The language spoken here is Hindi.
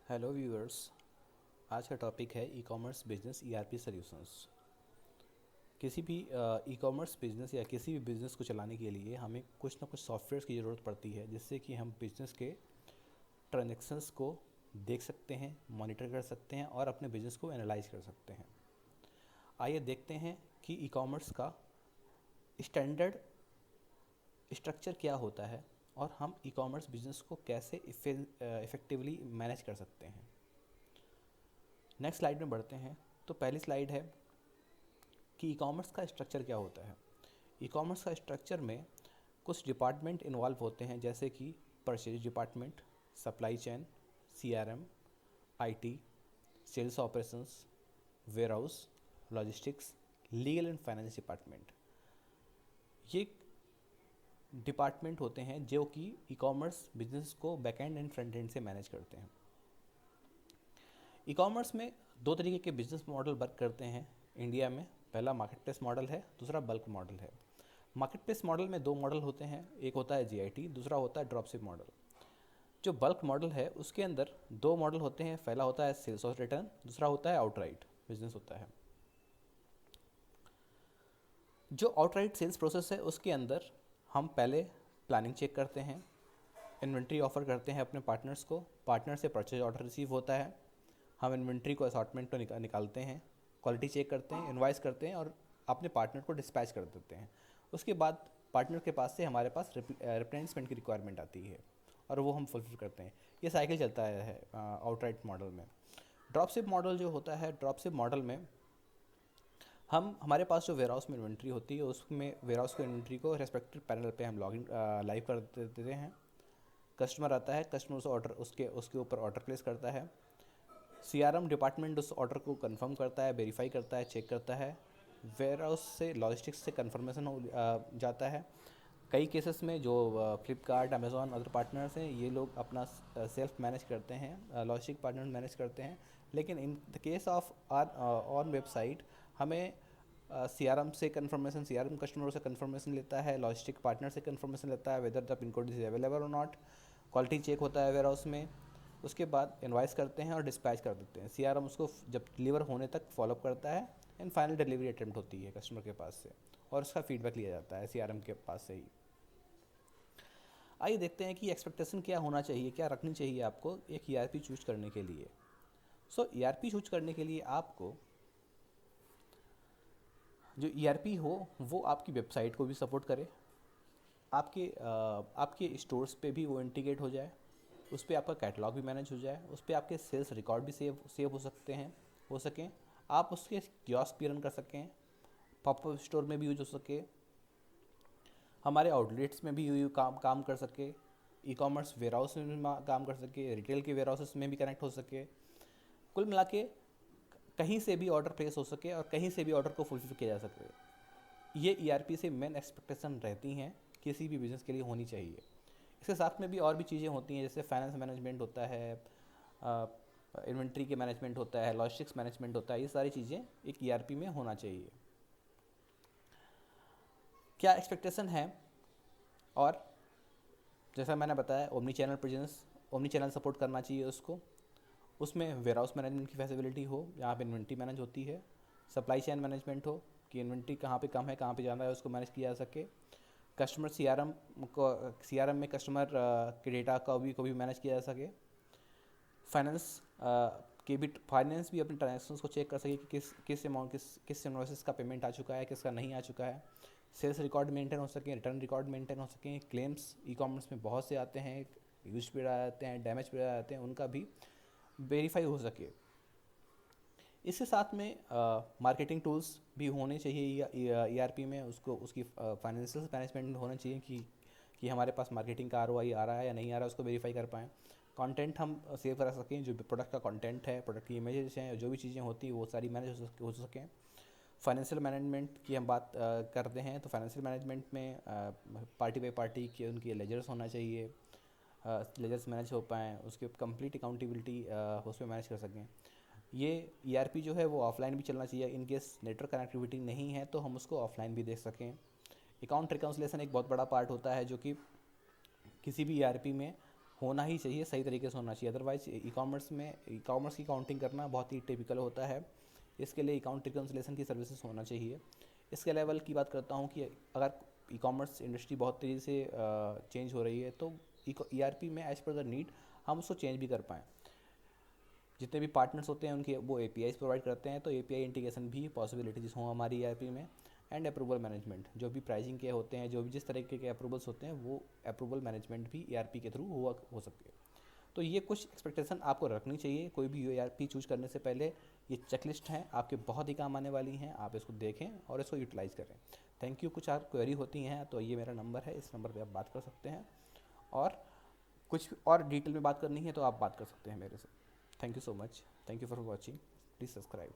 Hello viewers. आज का टॉपिक है ई कॉमर्स बिजनेस ईआरपी सॉल्यूशंस। किसी भी ई कॉमर्स बिजनेस या किसी भी बिज़नेस को चलाने के लिए हमें कुछ ना कुछ सॉफ्टवेयर की ज़रूरत पड़ती है, जिससे कि हम बिज़नेस के ट्रांजेक्शन्स को देख सकते हैं, मॉनिटर कर सकते हैं और अपने बिज़नेस को एनालाइज कर सकते हैं। आइए देखते हैं कि ई कॉमर्स का स्टैंडर्ड स्ट्रक्चर क्या होता है और हम ई कॉमर्स बिजनेस को कैसे इफ़ेक्टिवली मैनेज कर सकते हैं। नेक्स्ट स्लाइड में बढ़ते हैं। तो पहली स्लाइड है कि ई कॉमर्स का स्ट्रक्चर क्या होता है। ई कॉमर्स का स्ट्रक्चर में कुछ डिपार्टमेंट इन्वॉल्व होते हैं, जैसे कि purchase department, supply chain, CRM, IT, sales operations, warehouse, logistics, legal and finance department. ये डिपार्टमेंट होते हैं जो कि ई कॉमर्स बिजनेस को back end and front end से मैनेज करते हैं। ई कॉमर्स में दो तरीके के बिजनेस मॉडल वर्क करते हैं इंडिया में। पहला मार्केट प्लेस मॉडल है, दूसरा बल्क मॉडल है। मार्केट प्लेस मॉडल में दो मॉडल होते हैं, एक होता है जीआईटी, दूसरा होता है ड्रॉपशिप मॉडल। जो बल्क मॉडल है उसके अंदर दो मॉडल होते हैं, पहला होता है सेल्स और रिटर्न, दूसरा होता है आउटराइट बिजनेस होता है। जो आउटराइट सेल्स प्रोसेस है उसके अंदर हम पहले प्लानिंग चेक करते हैं, इन्वेंट्री ऑफर करते हैं अपने पार्टनर्स को, पार्टनर से परचेज ऑर्डर रिसीव होता है, हम इन्वेंट्री को असॉर्टमेंट में निकालते हैं, क्वालिटी चेक करते हैं, इनवाइस करते हैं और अपने पार्टनर को डिस्पैच कर देते हैं। उसके बाद पार्टनर के पास से हमारे पास रिप्लेनिशमेंट की रिक्वायरमेंट आती है और वो हम फुलफिल करते हैं। ये साइकिल चलता है आउटराइट मॉडल में। ड्रॉपशिप मॉडल जो होता है, ड्रॉपशिप मॉडल में हम हमारे पास जो वेयरहाउस में इन्वेंट्री होती है उसमें वेयरहाउस की इन्वेंट्री को रेस्पेक्टिव पैनल पे हम लॉगिन लाइव कर देते हैं। कस्टमर आता है, कस्टमर उस ऑर्डर उसके उसके ऊपर ऑर्डर प्लेस करता है। सीआरएम डिपार्टमेंट उस ऑर्डर को कंफर्म करता है, वेरीफाई करता है, चेक करता है। वेयरहाउस से लॉजिस्टिक्स से कंफर्मेशन हो जाता है। कई केसेस में जो फ्लिपकार्ट, अमेज़ॉन, अदर पार्टनर्स हैं, ये लोग अपना सेल्फ मैनेज करते हैं, लॉजिस्टिक पार्टनर मैनेज करते हैं। लेकिन in the case of our own website हमें सीआरएम से कंफर्मेशन, सीआरएम कस्टमर से कंफर्मेशन लेता है, लॉजिस्टिक पार्टनर से कंफर्मेशन लेता है whether the pin code is available or not. Quality check होता है वेयरहाउस में। उसके बाद इनवाइस करते हैं और डिस्पैच कर देते हैं। सीआरएम उसको जब डिलीवर होने तक फॉलोअप करता है एंड फाइनल डिलीवरी अटेम्प्ट होती है कस्टमर के पास से और उसका फीडबैक लिया जाता है सीआरएम के पास से ही। आइए देखते हैं कि एक्सपेक्टेशन क्या होना चाहिए, क्या रखनी चाहिए आपको एक ईआरपी चूज करने के लिए। सो ईआरपी चूज करने के लिए आपको जो ईआरपी हो वो आपकी वेबसाइट को भी सपोर्ट करे, आपके स्टोर्स पे भी वो इंटीग्रेट हो जाए, उस पर आपका कैटलॉग भी मैनेज हो जाए, उस पर आपके सेल्स रिकॉर्ड भी सेव हो सकते हैं, हो सकें, आप उसके कियोस्क भी रन कर सकें, पॉपअप स्टोर में भी यूज हो सके, हमारे आउटलेट्स में भी काम काम कर सके, ई कॉमर्स वेयरहाउस में भी काम कर सके, रिटेल के वेयरहाउसेस में भी कनेक्ट हो सके। कुल मिला के कहीं से भी ऑर्डर प्लेस हो सके और कहीं से भी ऑर्डर को फुलफिल किया जा सके। ये ईआरपी से मेन एक्सपेक्टेशन रहती हैं, किसी भी बिज़नेस के लिए होनी चाहिए। इसके साथ में भी और भी चीज़ें होती हैं, जैसे फाइनेंस मैनेजमेंट होता है, इन्वेंट्री के मैनेजमेंट होता है, लॉजिस्टिक्स मैनेजमेंट होता है। ये सारी चीज़ें एक ईआरपी में होना चाहिए। क्या एक्सपेक्टेशन है, और जैसा मैंने बताया omni channel presence, omni channel support करना चाहिए उसको। उसमें वेयरहाउस मैनेजमेंट की फैसिलिटी हो, जहाँ पे इन्वेंट्री मैनेज होती है, सप्लाई चेन मैनेजमेंट हो कि इन्वेंट्री कहाँ पे कम है कहाँ पे ज़्यादा है उसको मैनेज किया जा सके। कस्टमर सीआरएम में कस्टमर के डेटा को भी मैनेज किया जा सके। फाइनेंस फाइनेंस भी अपने ट्रांजेक्शन्स को चेक कर सके कि किस अमाउंट किस इन्वॉइसेस का पेमेंट आ चुका है, किसका नहीं आ चुका है। सेल्स रिकॉर्ड मेंटेन हो सके, रिटर्न रिकॉर्ड मेंटेन हो सकें। क्लेम्स ई कॉमर्स में बहुत से आते हैं, यूज पे आ जाते हैं, डैमेज पे आ जाते हैं, उनका भी वेरीफाई हो सके। इसके साथ में मार्केटिंग टूल्स भी होने चाहिए ईआरपी में, उसको उसकी फाइनेंशियल मैनेजमेंट होना चाहिए कि हमारे पास मार्केटिंग का आरओआई आ रहा है या नहीं आ रहा है, उसको वेरीफाई कर पाएँ। कंटेंट हम सेव करा सकें, जो प्रोडक्ट का कंटेंट है, प्रोडक्ट की इमेजेस हैं, जो भी चीज़ें होती हैं वो सारी मैनेज हो सकें। फाइनेंशियल मैनेजमेंट की हम बात करते हैं तो फाइनेंशियल मैनेजमेंट में पार्टी बाई पार्टी के उनकी लेजर्स होना चाहिए, लेजर्स मैनेज हो पाएँ, उसके कंप्लीट अकाउंटेबिलिटी उस पर मैनेज कर सकें। ये ईआरपी जो है वो ऑफलाइन भी चलना चाहिए, इन केस नेटवर्क कनेक्टिविटी नहीं है तो हम उसको ऑफलाइन भी देख सकें। अकाउंट रिकन्सिलेशन एक बहुत बड़ा पार्ट होता है जो कि किसी भी ईआरपी में होना ही चाहिए, सही तरीके से होना चाहिए। अदरवाइज ई कॉमर्स की काउंटिंग करना बहुत ही टिपिकल होता है। इसके लिए अकाउंट रिकन्सिलेशन की सर्विसेज होना चाहिए। इसके लेवल की बात करता हूँ कि अगर ई कॉमर्स इंडस्ट्री बहुत तेज़ी से चेंज हो रही है तो ई आर पी में एज पर द नीड हम उसको चेंज भी कर पाएँ। जितने भी पार्टनर्स होते हैं उनके वो ए पी आईज प्रोवाइड करते हैं, तो ए पी आई इंटीग्रेशन भी पॉसिबिलिटीज़ हों हमारी ई आर पी में। एंड अप्रूवल मैनेजमेंट, जो भी प्राइसिंग के होते हैं, जो भी जिस तरीके के अप्रूवल्स होते हैं, वो अप्रूवल मैनेजमेंट भी ई आर पी के थ्रू हो सकती है। तो ये कुछ एक्सपेक्टेशन आपको रखनी चाहिए कोई भी ई आर पी चूज करने से पहले। ये चेकलिस्ट हैं, आपके बहुत ही काम आने वाली हैं, आप इसको देखें और इसको यूटिलाइज़ करें। Thank you. कुछ और क्वेरी होती हैं तो ये मेरा नंबर है, इस नंबर पे आप बात कर सकते हैं, और कुछ और डिटेल में बात करनी है तो आप बात कर सकते हैं मेरे से। Thank you so much. Thank you for watching. Please subscribe.